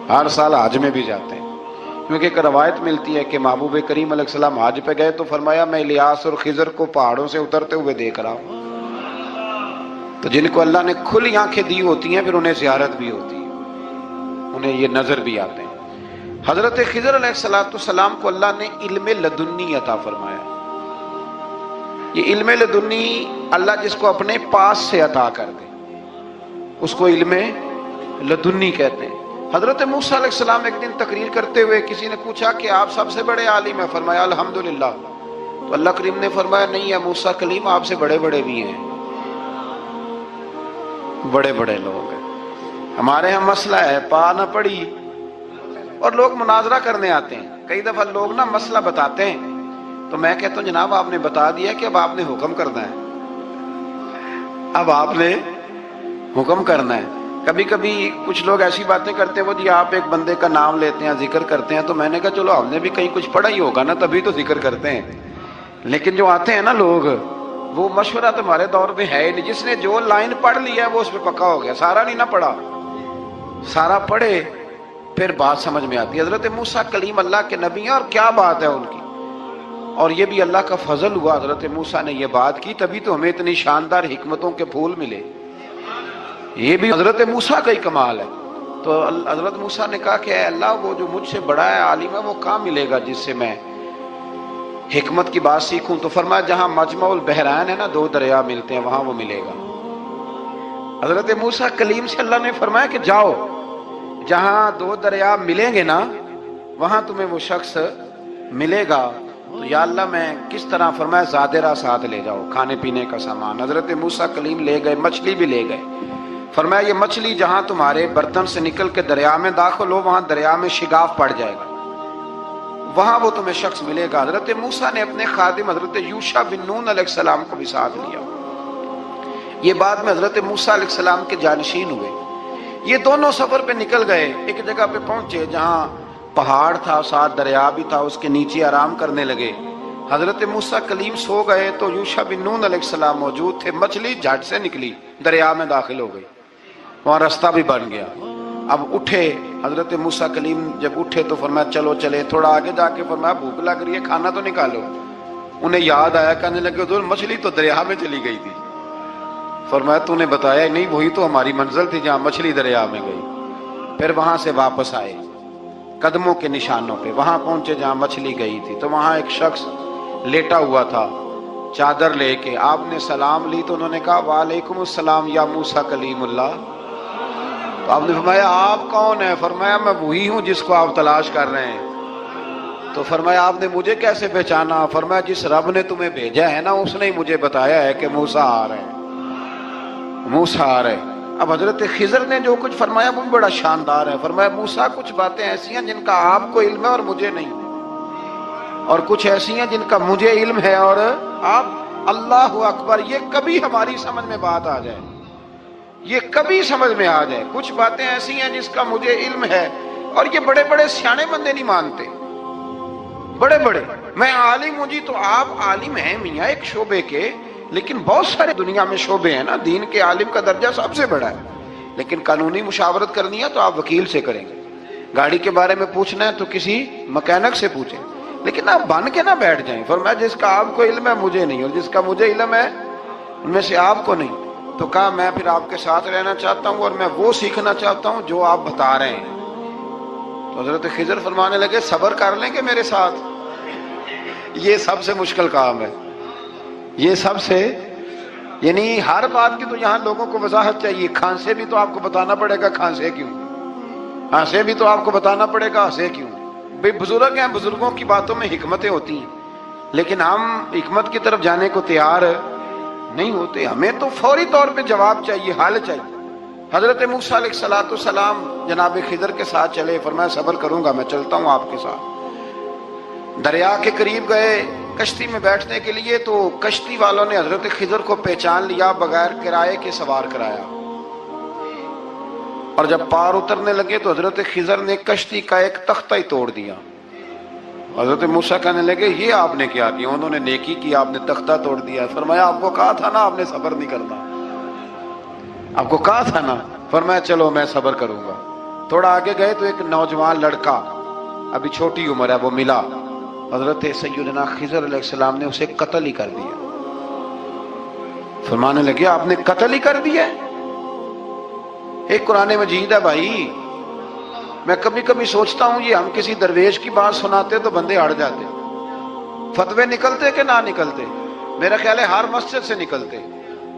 ہر سال حج میں بھی جاتے ہیں، کیونکہ ایک روایت ملتی ہے کہ محبوب کریم علیہ السلام حج پہ گئے تو فرمایا میں الیاس اور خضر کو پہاڑوں سے اترتے ہوئے دیکھ رہا ہوں۔ تو جن کو اللہ نے کھلی آنکھیں دی ہوتی ہیں پھر انہیں زیارت بھی ہوتی ہے، انہیں یہ نظر بھی آتے ہیں۔ حضرت خضر علیہ السلام کو اللہ نے علم لدنی عطا فرمایا۔ یہ علم لدنی اللہ جس کو اپنے پاس سے عطا کر دے اس کو علم لدنی کہتے ہیں۔ حضرت موسیٰ علیہ السلام ایک دن تقریر کرتے ہوئے کسی نے پوچھا کہ آپ سب سے بڑے عالم ہیں، فرمایا الحمدللہ۔ تو اللہ کریم نے فرمایا نہیں ہے موسیٰ کلیم آپ سے بڑے بڑے بھی ہیں، بڑے بڑے لوگ ہیں، ہمارے ہاں مسئلہ ہے پا نہ پڑی اور لوگ مناظرہ کرنے آتے ہیں۔ کئی دفعہ لوگ نا مسئلہ بتاتے ہیں تو میں کہتا ہوں جناب آپ نے بتا دیا کہ اب آپ نے حکم کرنا ہے، اب آپ نے حکم کرنا ہے۔ کبھی کبھی کچھ لوگ ایسی باتیں کرتے ہیں وہ جی آپ ایک بندے کا نام لیتے ہیں ذکر کرتے ہیں، تو میں نے کہا چلو ہم نے بھی کہیں کچھ پڑھا ہی ہوگا نا تبھی تو ذکر کرتے ہیں، لیکن جو آتے ہیں نا لوگ وہ مشورہ تمہارے دور میں ہے ہی نہیں، جس نے جو لائن پڑھ لی ہے وہ اس پہ پکا ہو گیا، سارا نہیں نہ پڑھا، سارا پڑھے پھر بات سمجھ میں آتی ہے۔ حضرت موسیٰ کلیم اللہ کے نبی ہیں اور کیا بات ہے ان کی، اور یہ بھی اللہ کا فضل ہوا حضرت موسیٰ نے یہ بات کی تبھی تو ہمیں اتنی شاندار حکمتوں کے پھول ملے، یہ بھی حضرت موسیٰ کا ہی کمال ہے۔ تو حضرت موسیٰ نے کہا کہ اے اللہ وہ جو مجھ سے بڑا ہے عالم ہے وہ کہاں ملے گا جس سے میں حکمت کی بات سیکھوں؟ تو فرمایا جہاں مجمع البحرین ہے نا، دو دریا ملتے ہیں، وہاں وہ ملے گا۔ حضرت موسیٰ کلیم سے اللہ نے فرمایا کہ جاؤ جہاں دو دریا ملیں گے نا وہاں تمہیں وہ شخص ملے گا۔ تو یا اللہ میں کس طرح؟ فرمایا زادرہ ساتھ لے جاؤ، کھانے پینے کا سامان۔ حضرت موسیٰ کلیم لے گئے، مچھلی بھی لے گئے۔ فرمایا یہ مچھلی جہاں تمہارے برتن سے نکل کے دریا میں داخل ہو وہاں دریا میں شگاف پڑ جائے گا، وہاں وہ تمہیں شخص ملے گا۔ حضرت موسیٰ نے اپنے خادم حضرت یوشع بن نون علیہ السلام کو بھی ساتھ لیا۔ یہ بعد میں حضرت موسیٰ علیہ السلام کے جانشین ہوئے۔ یہ دونوں سفر پہ نکل گئے، ایک جگہ پہ پہنچے جہاں پہاڑ تھا، ساتھ دریا بھی تھا، اس کے نیچے آرام کرنے لگے۔ حضرت موسیٰ کلیم سو گئے تو یوشع بن نون علیہ السلام موجود تھے، مچھلی جھٹ سے نکلی، دریا میں داخل ہو گئی، وہاں راستہ بھی بن گیا۔ اب اٹھے حضرت موسیٰ کلیم، جب اٹھے تو فرمایا چلو چلے، تھوڑا آگے جا کے فرمایا بھوک لگ رہی ہے، کھانا تو نکالو۔ انہیں یاد آیا، کہنے لگے حضور مچھلی تو دریا میں چلی گئی تھی۔ فرمایا تو نے بتایا نہیں، وہی تو ہماری منزل تھی جہاں مچھلی دریا میں گئی۔ پھر وہاں سے واپس آئے قدموں کے نشانوں پہ، وہاں پہنچے جہاں مچھلی گئی تھی، تو وہاں ایک شخص لیٹا ہوا تھا چادر لے کے۔ آپ نے سلام لی تو انہوں نے کہا وعلیکم السلام یا موسیٰ کلیم اللہ۔ تو آپ نے فرمایا آپ کون ہیں؟ فرمایا میں وہی ہوں جس کو آپ تلاش کر رہے ہیں۔ تو فرمایا آپ نے مجھے کیسے پہچانا؟ فرمایا جس رب نے تمہیں بھیجا ہے نا، اس نے مجھے بتایا ہے کہ موسیٰ آ رہے ہیں، موسیٰ آ رہے ہیں۔ اب حضرت خضر نے جو کچھ فرمایا وہ بھی بڑا شاندار ہے۔ فرمایا موسیٰ کچھ باتیں ایسی ہیں جن کا آپ کو علم ہے اور مجھے نہیں، اور کچھ ایسی ہیں جن کا مجھے علم ہے اور آپ۔ اللہ اکبر، یہ کبھی ہماری سمجھ میں بات آ جائے، یہ کبھی سمجھ میں آ جائے۔ کچھ باتیں ایسی ہیں جس کا مجھے علم ہے، اور یہ بڑے بڑے سیانے بندے نہیں مانتے، بڑے بڑے۔ میں عالم ہوں جی، تو آپ عالم ہیں میاں ایک شعبے کے، لیکن بہت سارے دنیا میں شعبے ہیں نا، دین کے عالم کا درجہ سب سے بڑا ہے۔ لیکن قانونی مشاورت کرنی ہے تو آپ وکیل سے کریں گے، گاڑی کے بارے میں پوچھنا ہے تو کسی مکینک سے پوچھیں، لیکن آپ بن کے نہ بیٹھ جائیں۔ فرمایا جس کا آپ کو علم ہے مجھے نہیں، اور جس کا مجھے علم ہے ان میں سے آپ کو نہیں۔ تو کہا میں پھر آپ کے ساتھ رہنا چاہتا ہوں اور میں وہ سیکھنا چاہتا ہوں جو آپ بتا رہے ہیں۔ تو حضرت خضر فرمانے لگے صبر کر لیں گے میرے ساتھ؟ یہ سب سے مشکل کام ہے، یہ سب سے، یعنی ہر بات کی تو یہاں لوگوں کو وضاحت چاہیے۔ کھانسے بھی تو آپ کو بتانا پڑے گا کھانسے کیوں، ہنسے بھی تو آپ کو بتانا پڑے گا ہنسے کیوں۔ بھئی بزرگ ہیں، بزرگوں کی باتوں میں حکمتیں ہوتی ہیں، لیکن ہم حکمت کی طرف جانے کو تیار نہیں ہوتے۔ ہمیں تو فوری طور پہ جواب چاہیے، حل چاہیے۔ حضرت موسیٰ علیہ السلام جناب خضر کے ساتھ چلے، فرمایا صبر کروں گا، میں چلتا ہوں آپ کے ساتھ۔ دریا کے قریب گئے کشتی میں بیٹھنے کے لیے، تو کشتی والوں نے حضرت خضر کو پہچان لیا، بغیر کرائے کے سوار کرایا، اور جب پار اترنے لگے تو حضرت خضر نے کشتی کا ایک تختہ ہی توڑ دیا۔ حضرت موسیٰ کہنے لگے یہ آپ نے کیا کیا؟ انہوں نے نیکی کی، آپ نے تختہ توڑ دیا۔ فرمایا آپ کو کہا تھا نا آپ نے صبر نہیں کرنا، آپ کو کہا تھا نا۔ فرمایا چلو میں صبر کروں گا۔ تھوڑا آگے گئے تو ایک نوجوان لڑکا، ابھی چھوٹی عمر ہے، وہ ملا۔ حضرت سیدنا خضر علیہ السلام نے اسے قتل ہی کر دیا۔ فرمانے لگے آپ نے قتل ہی کر دیا؟ ایک قرآن مجید ہے بھائی، میں کبھی کبھی سوچتا ہوں یہ ہم کسی درویش کی بات سناتے تو بندے اڑ جاتے، فتوے نکلتے کہ نہ نکلتے؟ میرا خیال ہے ہر مسجد سے نکلتے،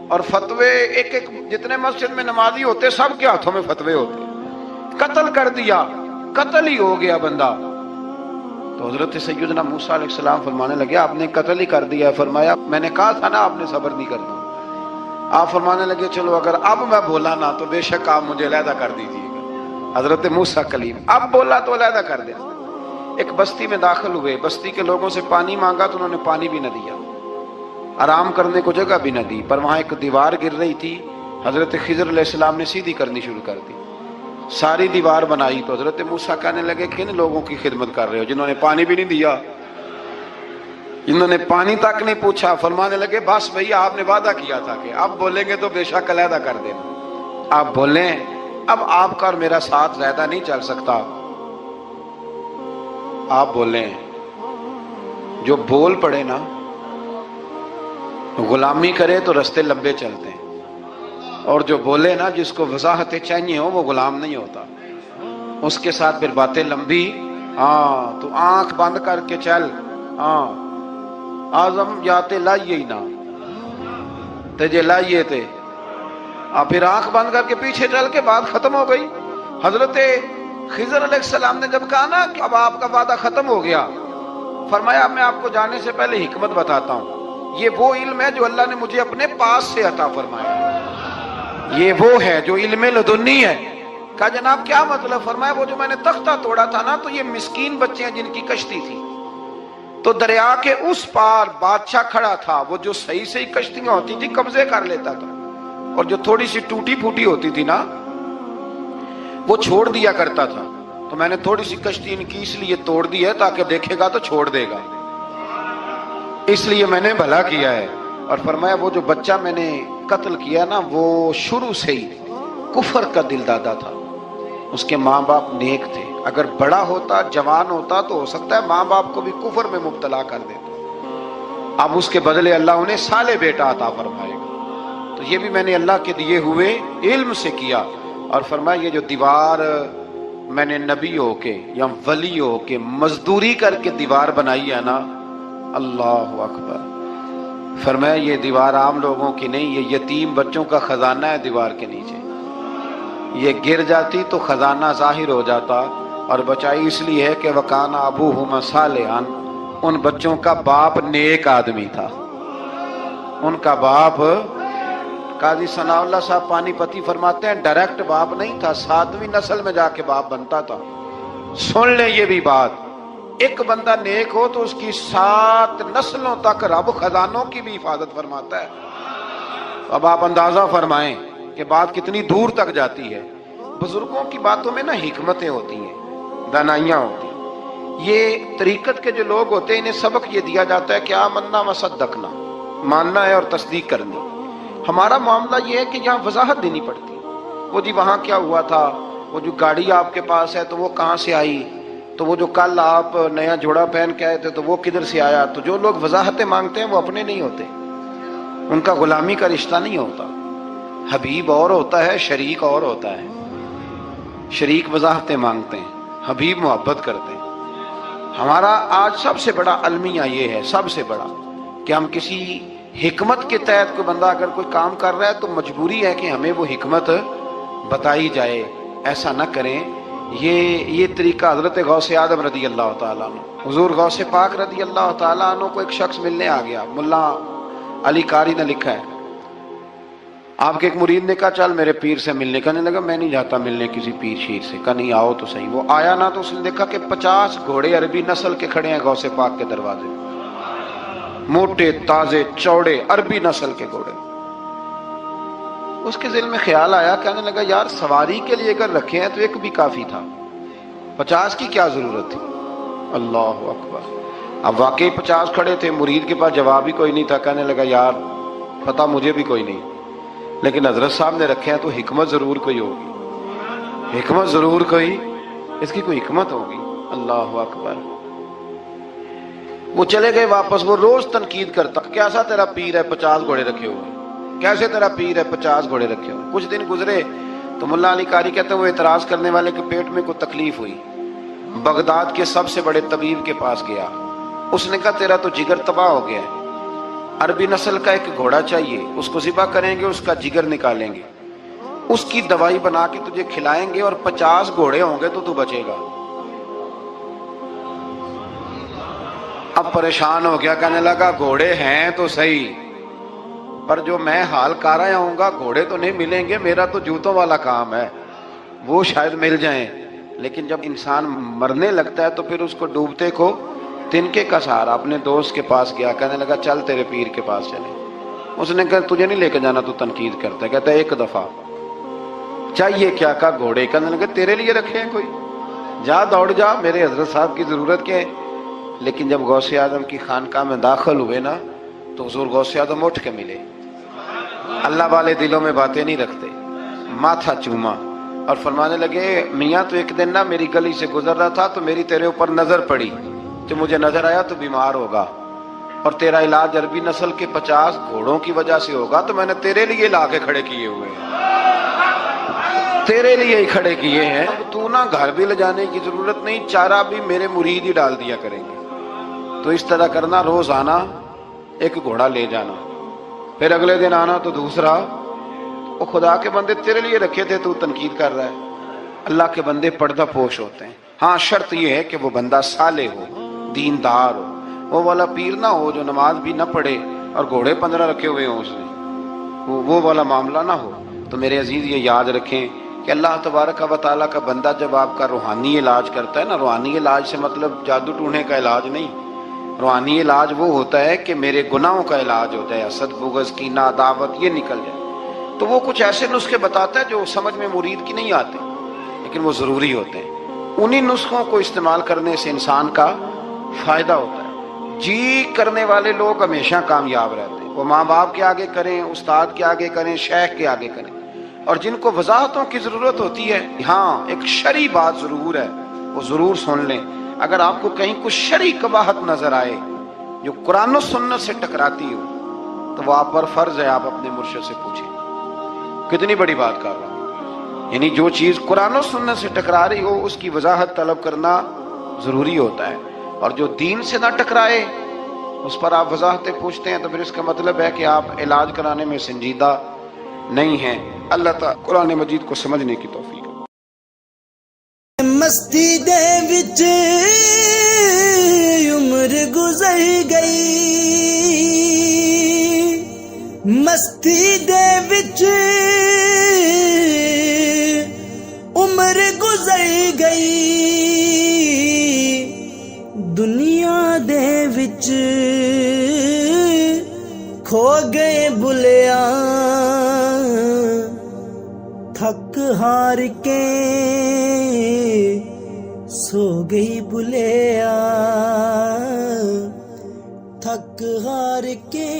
اور فتوے ایک ایک جتنے مسجد میں نمازی ہوتے سب کے ہاتھوں میں فتوے ہوتے۔ قتل کر دیا، قتل ہی ہو گیا بندہ۔ تو حضرت سیدنا موسیٰ علیہ السلام فرمانے لگے آپ نے قتل ہی کر دیا۔ فرمایا میں نے کہا تھا نا آپ نے صبر نہیں کرنا۔ آپ فرمانے لگے چلو اگر اب میں بولا نا تو بے شک آپ مجھے علیحدہ کر دیجیے گا۔ حضرت موسیٰ کلیم اب بولا تو علیحدہ کر دیا۔ ایک بستی میں داخل ہوئے، بستی کے لوگوں سے پانی مانگا تو انہوں نے پانی بھی نہ دیا، آرام کرنے کو جگہ بھی نہ دی، پر وہاں ایک دیوار گر رہی تھی، حضرت خضر علیہ السلام نے سیدھی کرنی شروع کر دی، ساری دیوار بنائی۔ تو حضرت موسیٰ کہنے لگے کن لوگوں کی خدمت کر رہے ہو جنہوں نے پانی بھی نہیں دیا، انہوں نے پانی تک نہیں پوچھا۔ فرمانے لگے بس بھئی آپ نے وعدہ کیا تھا کہ اب بولیں گے تو بے شک علیحدہ کر دینا، آپ بولیں اب آپ کا اور میرا ساتھ زیادہ نہیں چل سکتا، آپ بولیں۔ جو بول پڑے نا، غلامی کرے تو رستے لمبے چلتے ہیں، اور جو بولے نا جس کو وضاحتیں چاہیے ہو وہ غلام نہیں ہوتا، اس کے ساتھ پھر باتیں لمبی۔ ہاں تو آنکھ بند کر کے چل، ہاں آزم یاتے لائیے ہی نہ تجھے لائیے تھے، پھر آنکھ بند کر کے پیچھے چل کے بات ختم ہو گئی۔ حضرت خضر علیہ السلام نے جب کہا نا کہ اب آپ کا وعدہ ختم ہو گیا، فرمایا میں آپ کو جانے سے پہلے حکمت بتاتا ہوں، یہ وہ علم ہے جو اللہ نے مجھے اپنے پاس سے عطا فرمایا، یہ وہ ہے جو علم لدنی ہے۔ کہا جناب کیا مطلب؟ فرمایا وہ جو میں نے تختہ توڑا تھا نا، تو یہ مسکین بچے ہیں جن کی کشتی تھی، تو دریا کے اس پار بادشاہ کھڑا تھا، وہ جو صحیح صحیح کشتیاں ہوتی تھی قبضے کر لیتا تھا، اور جو تھوڑی سی ٹوٹی پھوٹی ہوتی تھی نا وہ چھوڑ دیا کرتا تھا۔ تو میں نے تھوڑی سی کشتی ان کی اس لیے توڑ دی ہے تاکہ دیکھے گا تو چھوڑ دے گا، اس لیے میں نے بھلا کیا ہے۔ اور فرمایا وہ جو بچہ میں نے قتل کیا نا وہ شروع سے ہی کفر کا دل دادا تھا. اس کے ماں باپ نیک تھے. اگر بڑا ہوتا جوان ہوتا تو ہو سکتا ہے ماں باپ کو بھی کفر میں مبتلا کر دیتا. اب اس کے بدلے اللہ انہیں صالح بیٹا عطا فرمائے گا. تو یہ بھی میں نے اللہ کے دیے ہوئے علم سے کیا. اور فرمایا یہ جو دیوار میں نے نبی ہو کے یا ولی ہو کے مزدوری کر کے دیوار بنائی ہے نا، اللہ اکبر، فرمایا یہ دیوار عام لوگوں کی نہیں، یہ یتیم بچوں کا خزانہ ہے دیوار کے نیچے. یہ گر جاتی تو خزانہ ظاہر ہو جاتا. اور بچائی اس لیے ہے کہ وکان ابوہما صالحا، ان بچوں کا باپ نیک آدمی تھا. ان کا باپ، قاضی ثناء اللہ صاحب پانی پتی فرماتے ہیں ڈائریکٹ باپ نہیں تھا، 7ویں نسل میں جا کے باپ بنتا تھا. سن لیں یہ بھی بات، ایک بندہ نیک ہو تو اس کی 7 نسلوں تک رب خزانوں کی بھی حفاظت فرماتا ہے. اب آپ اندازہ فرمائیں کہ بات کتنی دور تک جاتی ہے. بزرگوں کی باتوں میں نا حکمتیں ہوتی ہیں، دانائیاں ہوتی ہیں. یہ طریقت کے جو لوگ ہوتے ہیں انہیں سبق یہ دیا جاتا ہے کہ آمنا و صدقنا، ماننا ہے اور تصدیق کرنی. ہمارا معاملہ یہ ہے کہ یہاں وضاحت دینی پڑتی. وہ جی وہاں کیا ہوا تھا، وہ جو گاڑی آپ کے پاس ہے تو وہ کہاں سے آئی، تو وہ جو کل آپ نیا جوڑا پہن کے آئے تھے تو وہ کدھر سے آیا. تو جو لوگ وضاحتیں مانگتے ہیں وہ اپنے نہیں ہوتے، ان کا غلامی کا رشتہ نہیں ہوتا. حبیب اور ہوتا ہے، شریک اور ہوتا ہے. شریک وضاحتیں مانگتے ہیں، حبیب محبت کرتے ہیں. ہمارا آج سب سے بڑا المیہ یہ ہے، سب سے بڑا، کہ ہم کسی حکمت کے تحت کوئی بندہ اگر کوئی کام کر رہا ہے تو مجبوری ہے کہ ہمیں وہ حکمت بتائی جائے. ایسا نہ کریں. یہ طریقہ حضرت غوث اعظم رضی اللہ تعالیٰ عنہ، حضور غوث پاک رضی اللہ تعالیٰ عنہ کو ایک شخص ملنے آ گیا. ملا علی قاری نے لکھا ہے، آپ کے ایک مرید نے کہا چل میرے پیر سے ملنے. کہنے لگا میں نہیں جاتا ملنے کسی پیر شیر سے. کہا نہیں آؤ تو صحیح. وہ آیا نا تو اس نے دیکھا کہ 50 گھوڑے عربی نسل کے کھڑے ہیں غوث پاک کے دروازے، موٹے تازے چوڑے عربی نسل کے گھوڑے. اس کے دل میں خیال آیا، کہنے لگا یار سواری کے لیے اگر رکھے ہیں تو ایک بھی کافی تھا، 50 کی کیا ضرورت تھی. اللہ اکبر. اب واقعی 50 کھڑے تھے، مرید کے پاس جواب ہی کوئی نہیں تھا. کہنے لگا یار پتہ مجھے بھی کوئی نہیں، لیکن حضرت صاحب نے رکھے ہیں تو حکمت ضرور کوئی ہوگی، حکمت ضرور کوئی، اس کی کوئی حکمت ہوگی. اللہ اکبر. وہ چلے گئے واپس. وہ روز تنقید کرتا، کیسا تیرا پیر ہے 50 گھوڑے رکھے ہوئے، کیسے تیرا پیر ہے 50 گھوڑے رکھے ہوئے. کچھ دن گزرے تو ملا علی قاری کہتے ہیں وہ اعتراض کرنے والے کے پیٹ میں کوئی تکلیف ہوئی، بغداد کے سب سے بڑے طبیب کے پاس گیا. اس نے کہا تیرا تو جگر تباہ ہو گیا ہے، عربی نسل کا ایک گھوڑا چاہیے، اس کو ذبح کریں گے، اس کا جگر نکالیں گے، اس کی دوائی بنا کے تجھے کھلائیں گے، اور 50 گھوڑے ہوں گے تو بچے گا. اب پریشان ہو گیا، کہنے لگا گھوڑے ہیں تو صحیح، پر جو میں حال کر رہا ہوں گا گھوڑے تو نہیں ملیں گے، میرا تو جوتوں والا کام ہے، وہ شاید مل جائیں. لیکن جب انسان مرنے لگتا ہے تو پھر اس کو ڈوبتے کو تنکے کا سہارا. اپنے دوست کے پاس گیا، کہنے لگا چل تیرے پیر کے پاس چلے. اس نے کہا تجھے نہیں لے کے جانا، تو تنقید کرتا ہے. کہتا ہے ایک دفعہ چاہیے کیا؟ کہا گھوڑے. کہنے لگا تیرے لیے رکھے ہیں کوئی، جا دوڑ جا، میرے حضرت صاحب کی ضرورت کیا ہے. لیکن جب غوث اعظم کی خانقاہ میں داخل ہوئے نا تو حضور غوث اعظم اٹھ کے ملے. اللہ والے دلوں میں باتیں نہیں رکھتے. ماتھا چوما اور فرمانے لگے میاں تو ایک دن نا میری گلی سے گزر رہا تھا تو میری تیرے اوپر نظر پڑی، جو مجھے نظر آیا تو بیمار ہوگا اور تیرا علاج عربی نسل کے 50 گھوڑوں کی وجہ سے ہوگا، تو میں نے تیرے لیے لا کے کھڑے کیے ہوئے ہیں، تیرے لیے ہی کھڑے کیے ہیں. تو نا گھر بھی لے جانے کی ضرورت نہیں، چارہ بھی میرے مرید ہی ڈال دیا کریں گے. تو اس طرح کرنا، روز آنا ایک گھوڑا لے جانا، پھر اگلے دن آنا تو دوسرا. وہ خدا کے بندے تیرے لیے رکھے تھے، تو تنقید کر رہا ہے. اللہ کے بندے پردہ پوش ہوتے ہیں. ہاں شرط یہ ہے کہ وہ بندہ صالح ہو، دیندار ہو. وہ والا پیر نہ ہو جو نماز بھی نہ پڑھے اور گھوڑے 15 رکھے ہوئے ہوں اس نے، وہ والا معاملہ نہ ہو. تو میرے عزیز یہ یاد رکھیں کہ اللہ تبارک و تعالیٰ کا بندہ جب آپ کا روحانی علاج کرتا ہے نا، روحانی علاج سے مطلب جادو ٹونے کا علاج نہیں، روحانی علاج وہ ہوتا ہے کہ میرے گناہوں کا علاج ہوتا ہے، حسد بغض کینہ عداوت یہ نکل جائے. تو وہ کچھ ایسے نسخے بتاتا ہے جو سمجھ میں مرید کی نہیں آتے لیکن وہ ضروری ہوتے ہیں. انہی نسخوں کو استعمال کرنے سے انسان کا فائدہ ہوتا ہے. جی کرنے والے لوگ ہمیشہ کامیاب رہتے ہیں. وہ ماں باپ کے آگے کریں، استاد کے آگے کریں، شیخ کے آگے کریں، اور جن کو وضاحتوں کی ضرورت ہوتی ہے، ہاں ایک شرعی بات ضرور ہے، وہ ضرور سن لیں۔ اگر آپ کو کہیں کچھ شرعی قباحت نظر آئے جو قرآن و سنت سے ٹکراتی ہو تو وہ آپ پر فرض ہے آپ اپنے مرشد سے پوچھیں۔ کتنی بڑی بات کر رہا ہوں، یعنی جو چیز قرآن و سنت سے ٹکرا رہی ہو اس کی وضاحت طلب کرنا ضروری ہوتا ہے، اور جو دین سے نہ ٹکرائے اس پر آپ وضاحتیں پوچھتے ہیں تو پھر اس کا مطلب ہے کہ آپ علاج کرانے میں سنجیدہ نہیں ہیں۔ اللہ تعالیٰ قرآن مجید کو سمجھنے کی توفیق۔ مستی دے وچ عمر گزر گئی، مستی دے وچ عمر گزر گئی، دنیا دے وچ کھو گئے بھلیا، تھک ہار کے سو گئی بھلیا، تھک ہار کے